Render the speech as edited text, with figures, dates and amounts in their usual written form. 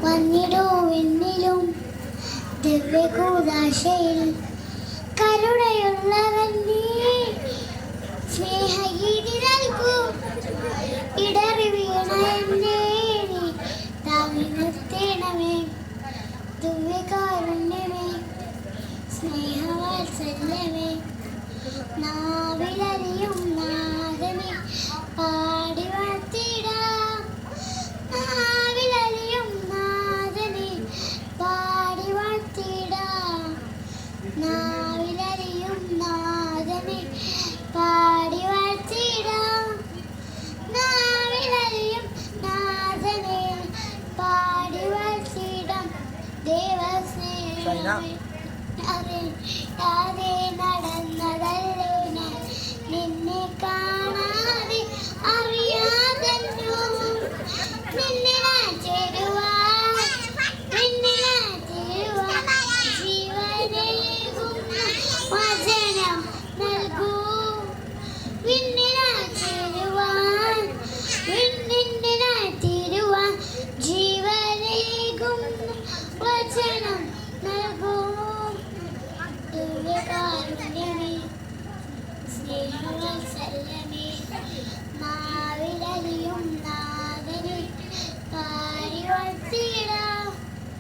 വന്നിടുവിന്നിലും ദിവ്യകൂദാശയിൽ കരുണയുള്ളവൻ നീ സ്നേഹഗീതി നൽകൂ ഇടറി വീണ എന്നെ നീ താങ്ങി നിർത്തേണമേ ദിവ്യകാരുണ്യമേ സ്നേഹവാത്സല്യമേ നാവിലറിയും നാഥനെ പാടി വാഴ്ത്തിടാം നാവിലറിയും നാഥനെ പാടി വാഴ്ത്തിടാം നാവിലറിയും നാഥനെ പാടി വാഴ്ത്തിടാം നാവിലറിയും നാഥനെ പാടി വാഴ്ത്തിടാം ദേവസ്നേഹമേ അറിയാതെ നടന്നതല്ലേ ഞാൻ നിന്നെ കാണാതെ അറിയാതെന്നു നിന്നെ ചേരുവാൻ ജീവനേകുന്ന വചനം നൽകൂ നിന്നെ ചേരുവാൻ ജീവനേകുന്ന വചനം നൽകൂ ദിവ്യകാരുണ്യമേ സ്നേഹവാത്സല്യമേ നാവിലറിയും നാഥനെ പാടി വാഴ്ത്തിയ